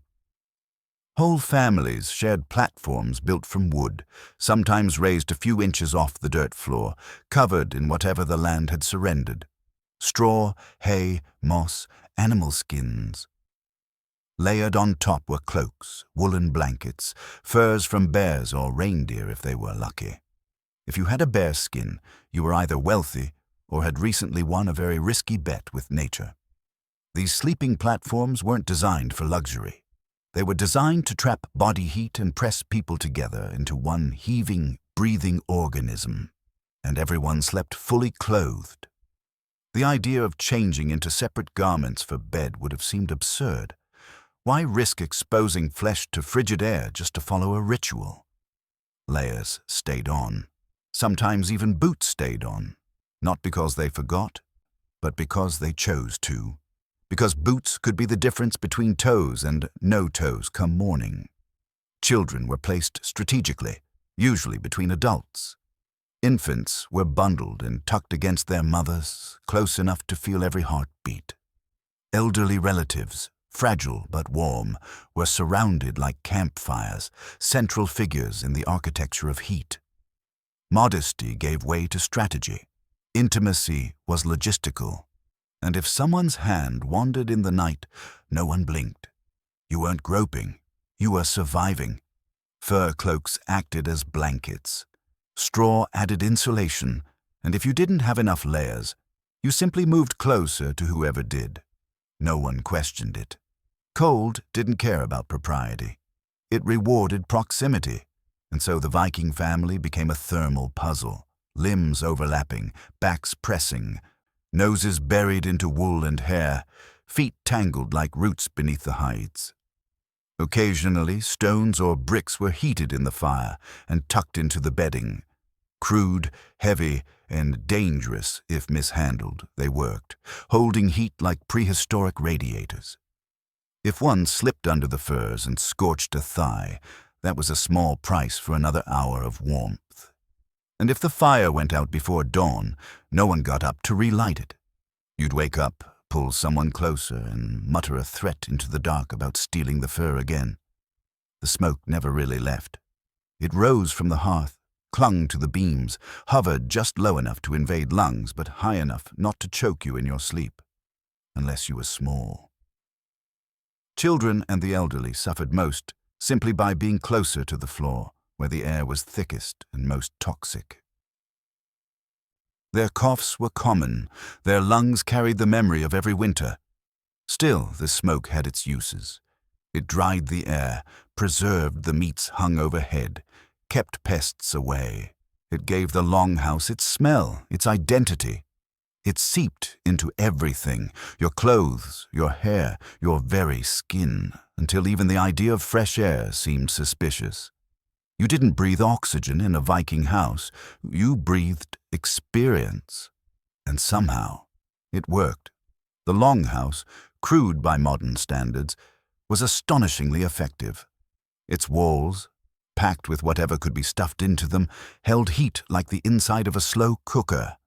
Whole families shared platforms built from wood, sometimes raised a few inches off the dirt floor, covered in whatever the land had surrendered. Straw, hay, moss, animal skins. Layered on top were cloaks, woolen blankets, furs from bears or reindeer if they were lucky. If you had a bear skin, you were either wealthy or had recently won a very risky bet with nature. These sleeping platforms weren't designed for luxury. They were designed to trap body heat and press people together into one heaving, breathing organism, and everyone slept fully clothed. The idea of changing into separate garments for bed would have seemed absurd. Why risk exposing flesh to frigid air just to follow a ritual? Layers stayed on. Sometimes even boots stayed on, not because they forgot, but because they chose to. Because boots could be the difference between toes and no toes come morning. Children were placed strategically, usually between adults. Infants were bundled and tucked against their mothers, close enough to feel every heartbeat. Elderly relatives, fragile but warm, were surrounded like campfires, central figures in the architecture of heat. Modesty gave way to strategy. Intimacy was logistical. And if someone's hand wandered in the night, no one blinked. You weren't groping, you were surviving. Fur cloaks acted as blankets. Straw added insulation, and if you didn't have enough layers, you simply moved closer to whoever did. No one questioned it. Cold didn't care about propriety. It rewarded proximity, and so the Viking family became a thermal puzzle, limbs overlapping, backs pressing, noses buried into wool and hair, feet tangled like roots beneath the hides. Occasionally, stones or bricks were heated in the fire and tucked into the bedding. Crude, heavy, and dangerous if mishandled, they worked, holding heat like prehistoric radiators. If one slipped under the furs and scorched a thigh, that was a small price for another hour of warmth. And if the fire went out before dawn, no one got up to relight it. You'd wake up, pull someone closer, and mutter a threat into the dark about stealing the fur again. The smoke never really left. It rose from the hearth, clung to the beams, hovered just low enough to invade lungs, but high enough not to choke you in your sleep, unless you were small. Children and the elderly suffered most simply by being closer to the floor, where the air was thickest and most toxic. Their coughs were common, their lungs carried the memory of every winter. Still, the smoke had its uses. It dried the air, preserved the meats hung overhead, kept pests away. It gave the longhouse its smell, its identity. It seeped into everything, your clothes, your hair, your very skin, until even the idea of fresh air seemed suspicious. You didn't breathe oxygen in a Viking house, you breathed experience. And somehow, it worked. The longhouse, crude by modern standards, was astonishingly effective. Its walls, packed with whatever could be stuffed into them, held heat like the inside of a slow cooker.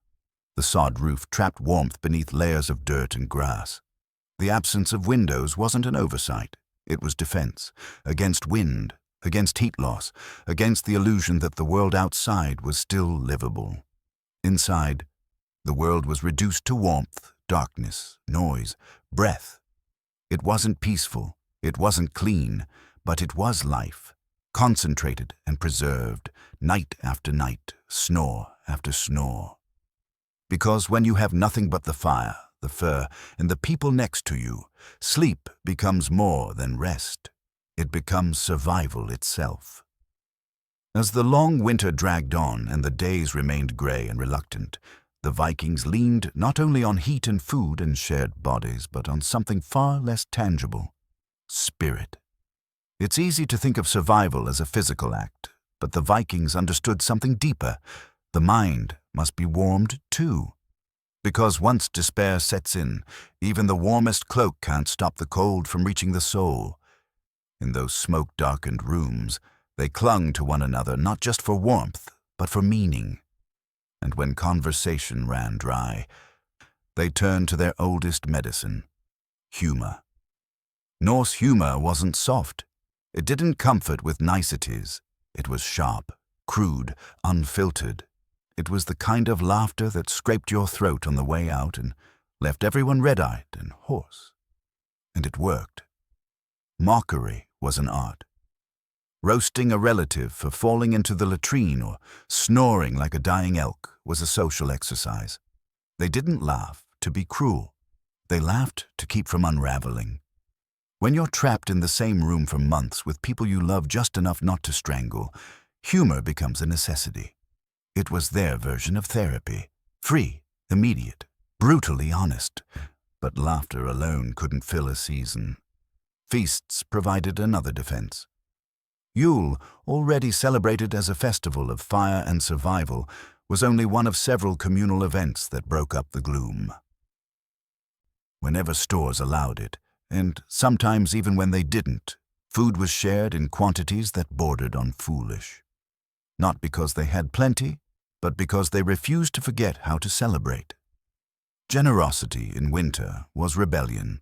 The sod roof trapped warmth beneath layers of dirt and grass. The absence of windows wasn't an oversight. It was defense, against wind, against heat loss, against the illusion that the world outside was still livable. Inside, the world was reduced to warmth, darkness, noise, breath. It wasn't peaceful, it wasn't clean, but it was life, concentrated and preserved, night after night, snore after snore. Because when you have nothing but the fire, the fur, and the people next to you, sleep becomes more than rest. It becomes survival itself. As the long winter dragged on and the days remained grey and reluctant, the Vikings leaned not only on heat and food and shared bodies, but on something far less tangible: spirit. It's easy to think of survival as a physical act, but the Vikings understood something deeper. The mind must be warmed too. Because once despair sets in, even the warmest cloak can't stop the cold from reaching the soul. In those smoke-darkened rooms, they clung to one another not just for warmth, but for meaning. And when conversation ran dry, they turned to their oldest medicine: humor. Norse humor wasn't soft. It didn't comfort with niceties. It was sharp, crude, unfiltered. It was the kind of laughter that scraped your throat on the way out and left everyone red-eyed and hoarse. And it worked. Mockery was an art. Roasting a relative for falling into the latrine or snoring like a dying elk was a social exercise. They didn't laugh to be cruel. They laughed to keep from unraveling. When you're trapped in the same room for months with people you love just enough not to strangle, humor becomes a necessity. It was their version of therapy, free, immediate, brutally honest. But laughter alone couldn't fill a season. Feasts provided another defense. Yule, already celebrated as a festival of fire and survival, was only one of several communal events that broke up the gloom. Whenever stores allowed it, and sometimes even when they didn't, food was shared in quantities that bordered on foolish. Not because they had plenty, but because they refused to forget how to celebrate. Generosity in winter was rebellion.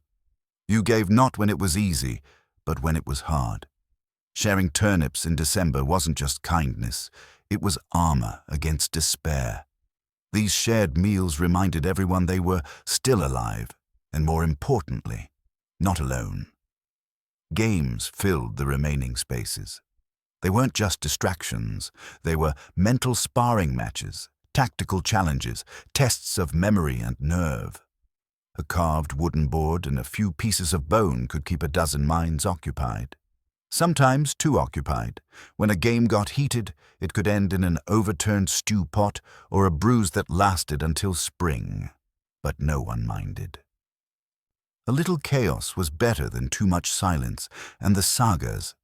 You gave not when it was easy, but when it was hard. Sharing turnips in December wasn't just kindness, it was armor against despair. These shared meals reminded everyone they were still alive, and more importantly, not alone. Games filled the remaining spaces. They weren't just distractions, they were mental sparring matches, tactical challenges, tests of memory and nerve. A carved wooden board and a few pieces of bone could keep a dozen minds occupied. Sometimes too occupied. When a game got heated, it could end in an overturned stew pot or a bruise that lasted until spring. But no one minded. A little chaos was better than too much silence, and the sagas,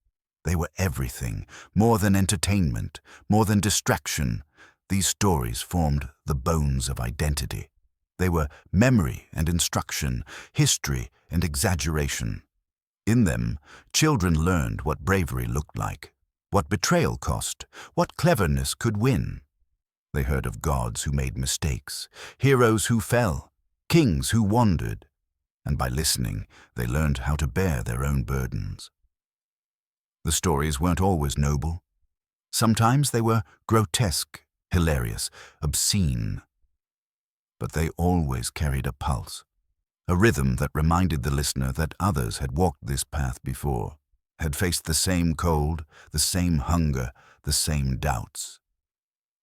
they were everything, more than entertainment, more than distraction. These stories formed the bones of identity. They were memory and instruction, history and exaggeration. In them, children learned what bravery looked like, what betrayal cost, what cleverness could win. They heard of gods who made mistakes, heroes who fell, kings who wandered, and by listening, they learned how to bear their own burdens. The stories weren't always noble. Sometimes they were grotesque, hilarious, obscene. But they always carried a pulse, a rhythm that reminded the listener that others had walked this path before, had faced the same cold, the same hunger, the same doubts.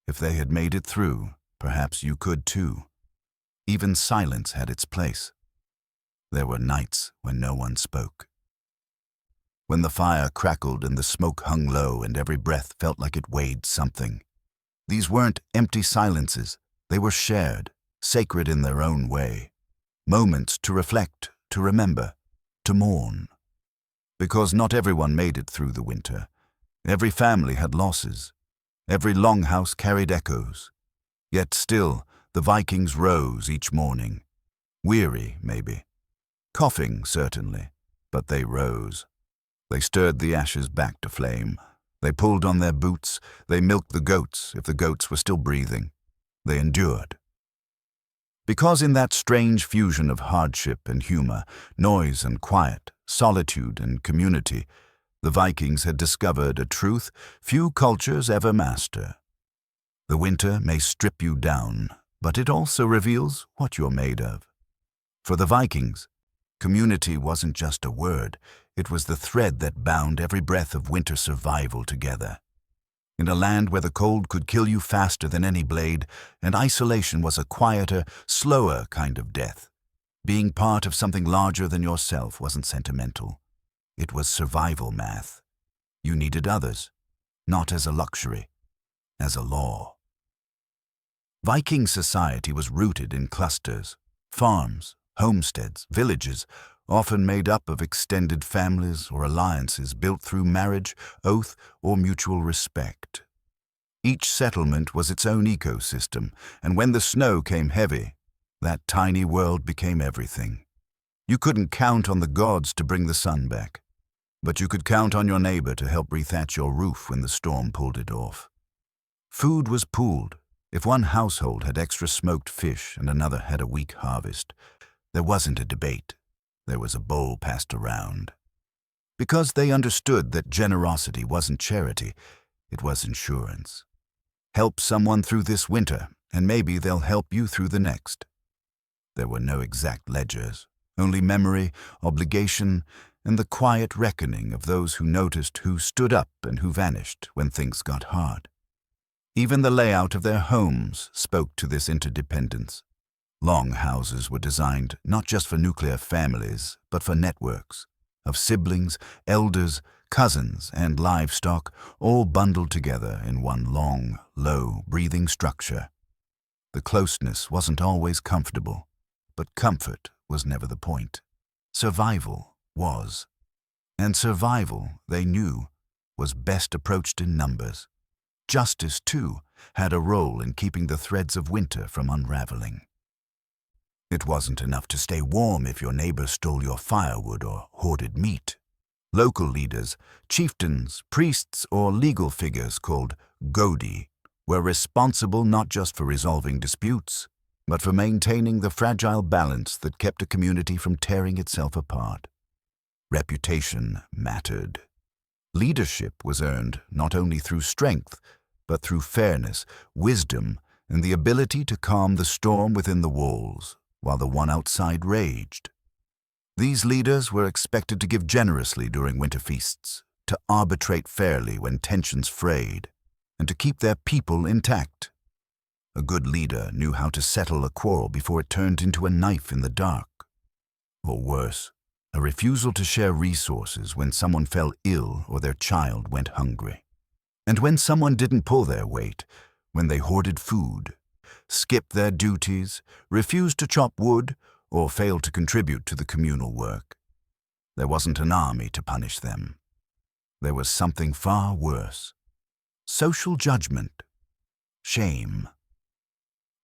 If they had made it through, perhaps you could too. Even silence had its place. There were nights when no one spoke. When the fire crackled and the smoke hung low and every breath felt like it weighed something. These weren't empty silences. They were shared, sacred in their own way. Moments to reflect, to remember, to mourn. Because not everyone made it through the winter. Every family had losses. Every longhouse carried echoes. Yet still, the Vikings rose each morning. Weary, maybe. Coughing, certainly. But they rose. They stirred the ashes back to flame. They pulled on their boots. They milked the goats, if the goats were still breathing. They endured. Because in that strange fusion of hardship and humor, noise and quiet, solitude and community, the Vikings had discovered a truth few cultures ever master. The winter may strip you down, but it also reveals what you're made of. For the Vikings, community wasn't just a word, it was the thread that bound every breath of winter survival together. In a land where the cold could kill you faster than any blade, and isolation was a quieter, slower kind of death, being part of something larger than yourself wasn't sentimental. It was survival math. You needed others, not as a luxury, as a law. Viking society was rooted in clusters, farms, homesteads, villages, often made up of extended families or alliances built through marriage, oath, or mutual respect. Each settlement was its own ecosystem, and when the snow came heavy, that tiny world became everything. You couldn't count on the gods to bring the sun back, but you could count on your neighbor to help rethatch your roof when the storm pulled it off. Food was pooled. If one household had extra smoked fish and another had a weak harvest, there wasn't a debate. There was a bowl passed around. Because they understood that generosity wasn't charity, it was insurance. Help someone through this winter, and maybe they'll help you through the next. There were no exact ledgers, only memory, obligation, and the quiet reckoning of those who noticed who stood up and who vanished when things got hard. Even the layout of their homes spoke to this interdependence. Longhouses were designed not just for nuclear families, but for networks of siblings, elders, cousins, and livestock, all bundled together in one long, low, breathing structure. The closeness wasn't always comfortable, but comfort was never the point. Survival was. And survival, they knew, was best approached in numbers. Justice, too, had a role in keeping the threads of winter from unraveling. It wasn't enough to stay warm if your neighbor stole your firewood or hoarded meat. Local leaders, chieftains, priests, or legal figures called godi were responsible not just for resolving disputes, but for maintaining the fragile balance that kept a community from tearing itself apart. Reputation mattered. Leadership was earned not only through strength, but through fairness, wisdom, and the ability to calm the storm within the walls, while the one outside raged. These leaders were expected to give generously during winter feasts, to arbitrate fairly when tensions frayed, and to keep their people intact. A good leader knew how to settle a quarrel before it turned into a knife in the dark. Or worse, a refusal to share resources when someone fell ill or their child went hungry. And when someone didn't pull their weight, when they hoarded food, skipped their duties, refused to chop wood, or failed to contribute to the communal work. There wasn't an army to punish them. There was something far worse. Social judgment. Shame.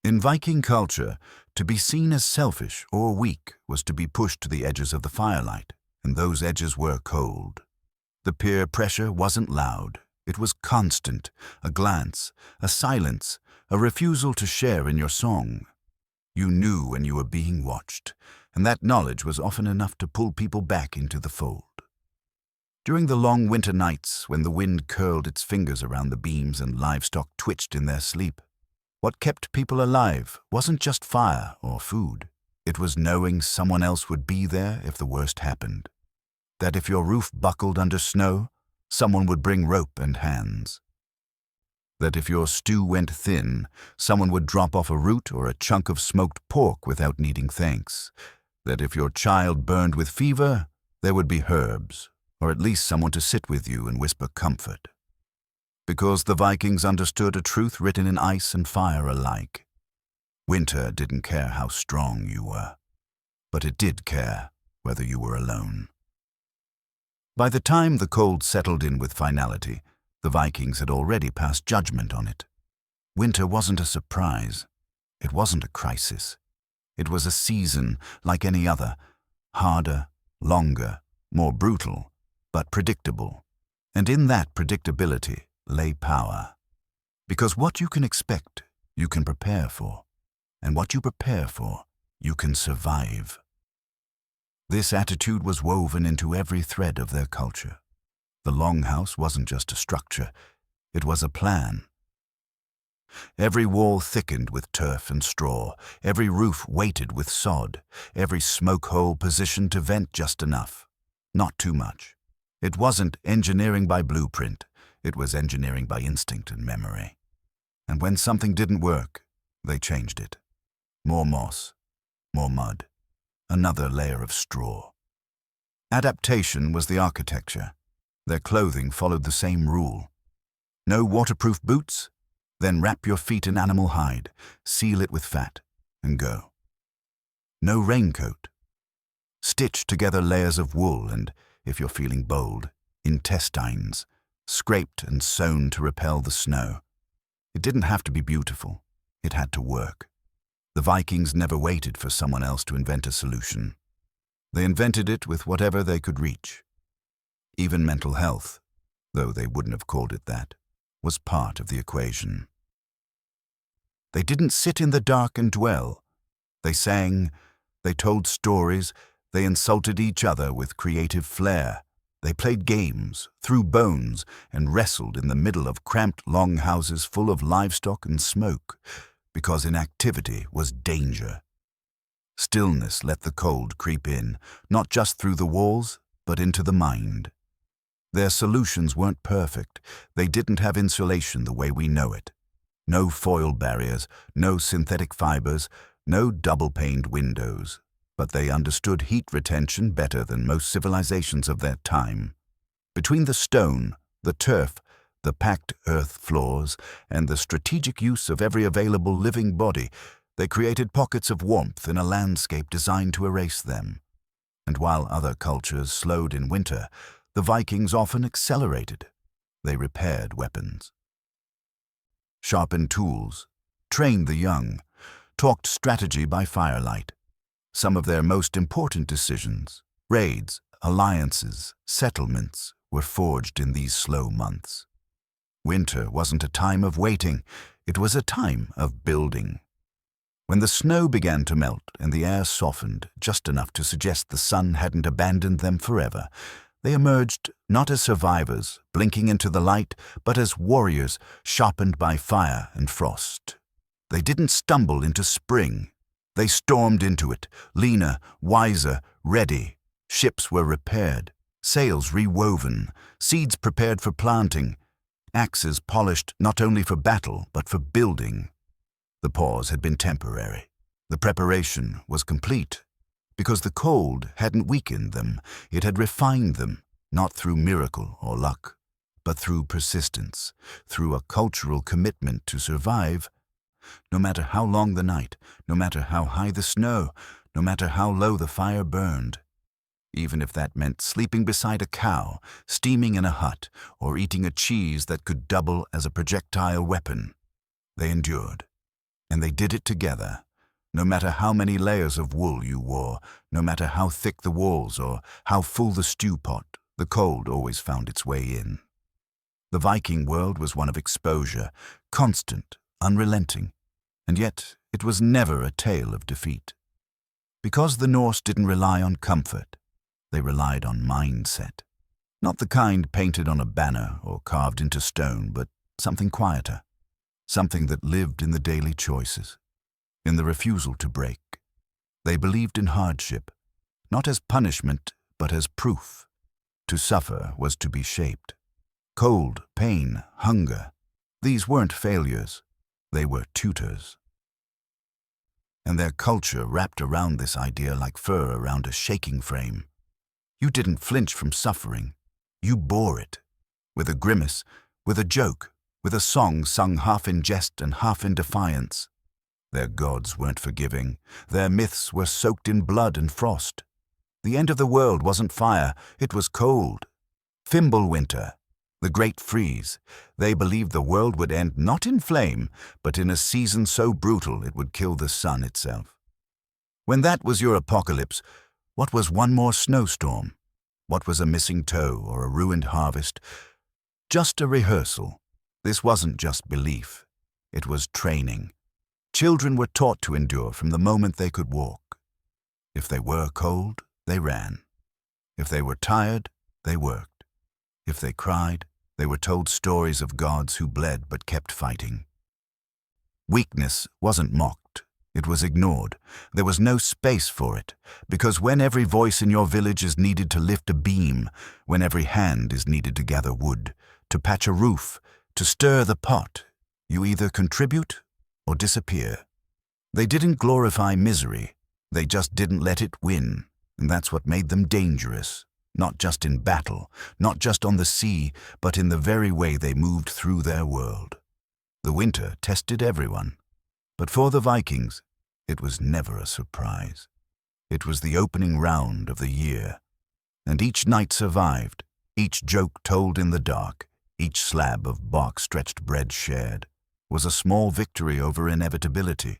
In Viking culture, to be seen as selfish or weak was to be pushed to the edges of the firelight, and those edges were cold. The peer pressure wasn't loud. It was constant, a glance, a silence, a refusal to share in your song. You knew when you were being watched, and that knowledge was often enough to pull people back into the fold. During the long winter nights, when the wind curled its fingers around the beams and livestock twitched in their sleep, what kept people alive wasn't just fire or food. It was knowing someone else would be there if the worst happened. That if your roof buckled under snow, someone would bring rope and hands. That if your stew went thin, someone would drop off a root or a chunk of smoked pork without needing thanks. That if your child burned with fever, there would be herbs, or at least someone to sit with you and whisper comfort. Because the Vikings understood a truth written in ice and fire alike. Winter didn't care how strong you were, but it did care whether you were alone. By the time the cold settled in with finality, the Vikings had already passed judgment on it. Winter wasn't a surprise. It wasn't a crisis. It was a season like any other, harder, longer, more brutal, but predictable. And in that predictability lay power. Because what you can expect, you can prepare for. and what you prepare for, you can survive. This attitude was woven into every thread of their culture. The longhouse wasn't just a structure, it was a plan. Every wall thickened with turf and straw, every roof weighted with sod, every smoke hole positioned to vent just enough, not too much. It wasn't engineering by blueprint, it was engineering by instinct and memory. And when something didn't work, they changed it. More moss, more mud, another layer of straw. Adaptation was the architecture. Their clothing followed the same rule. No waterproof boots? Then wrap your feet in animal hide, seal it with fat, and go. No raincoat? Stitch together layers of wool and, if you're feeling bold, intestines, scraped and sewn to repel the snow. It didn't have to be beautiful. It had to work. The Vikings never waited for someone else to invent a solution. They invented it with whatever they could reach. Even mental health, though they wouldn't have called it that, was part of the equation. They didn't sit in the dark and dwell. They sang, they told stories, they insulted each other with creative flair. They played games, threw bones, and wrestled in the middle of cramped longhouses full of livestock and smoke, because inactivity was danger. Stillness let the cold creep in, not just through the walls, but into the mind. Their solutions weren't perfect. They didn't have insulation the way we know it. No foil barriers, no synthetic fibers, no double-paned windows. But they understood heat retention better than most civilizations of their time. Between the stone, the turf, the packed earth floors, and the strategic use of every available living body, they created pockets of warmth in a landscape designed to erase them. And while other cultures slowed in winter, the Vikings often accelerated. They repaired weapons, sharpened tools, trained the young, talked strategy by firelight. Some of their most important decisions, raids, alliances, settlements, were forged in these slow months. Winter wasn't a time of waiting, it was a time of building. When the snow began to melt and the air softened just enough to suggest the sun hadn't abandoned them forever, they emerged not as survivors, blinking into the light, but as warriors sharpened by fire and frost. They didn't stumble into spring. They stormed into it, leaner, wiser, ready. Ships were repaired, sails rewoven, seeds prepared for planting, axes polished not only for battle, but for building. The pause had been temporary. The preparation was complete. Because the cold hadn't weakened them, it had refined them, not through miracle or luck, but through persistence, through a cultural commitment to survive. No matter how long the night, no matter how high the snow, no matter how low the fire burned. Even if that meant sleeping beside a cow, steaming in a hut, or eating a cheese that could double as a projectile weapon. They endured, and they did it together. No matter how many layers of wool you wore, no matter how thick the walls or how full the stew pot, the cold always found its way in. The Viking world was one of exposure, constant, unrelenting, and yet it was never a tale of defeat. Because the Norse didn't rely on comfort, they relied on mindset. Not the kind painted on a banner or carved into stone, but something quieter, something that lived in the daily choices, in the refusal to break. They believed in hardship, not as punishment, but as proof. To suffer was to be shaped. Cold, pain, hunger, these weren't failures, they were tutors. And their culture wrapped around this idea like fur around a shaking frame. You didn't flinch from suffering, you bore it. With a grimace, with a joke, with a song sung half in jest and half in defiance. Their gods weren't forgiving. Their myths were soaked in blood and frost. The end of the world wasn't fire, it was cold. Fimbulwinter, the great freeze. They believed the world would end not in flame, but in a season so brutal it would kill the sun itself. When that was your apocalypse, what was one more snowstorm? What was a missing toe or a ruined harvest? Just a rehearsal. This wasn't just belief. It was training. Children were taught to endure from the moment they could walk. If they were cold, they ran. If they were tired, they worked. If they cried, they were told stories of gods who bled but kept fighting. Weakness wasn't mocked. It was ignored. There was no space for it, because when every voice in your village is needed to lift a beam, when every hand is needed to gather wood, to patch a roof, to stir the pot, you either contribute or disappear. They didn't glorify misery. They just didn't let it win, and that's what made them dangerous, not just in battle, not just on the sea, but in the very way they moved through their world. The winter tested everyone, but for the Vikings, it was never a surprise. It was the opening round of the year, and each night survived, each joke told in the dark, each slab of bark-stretched bread shared, was a small victory over inevitability.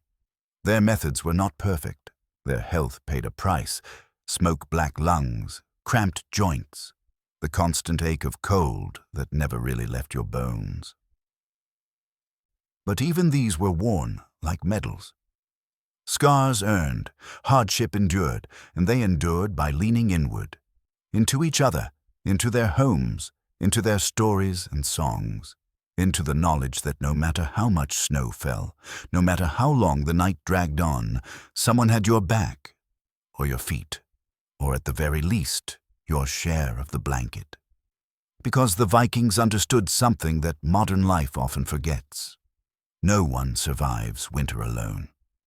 Their methods were not perfect. Their health paid a price: smoke-black lungs, cramped joints, the constant ache of cold that never really left your bones. But even these were worn like medals. Scars earned, hardship endured, and they endured by leaning inward, into each other, into their homes, into their stories and songs, into the knowledge that no matter how much snow fell, no matter how long the night dragged on, someone had your back, or your feet, or at the very least, your share of the blanket. Because the Vikings understood something that modern life often forgets. No one survives winter alone.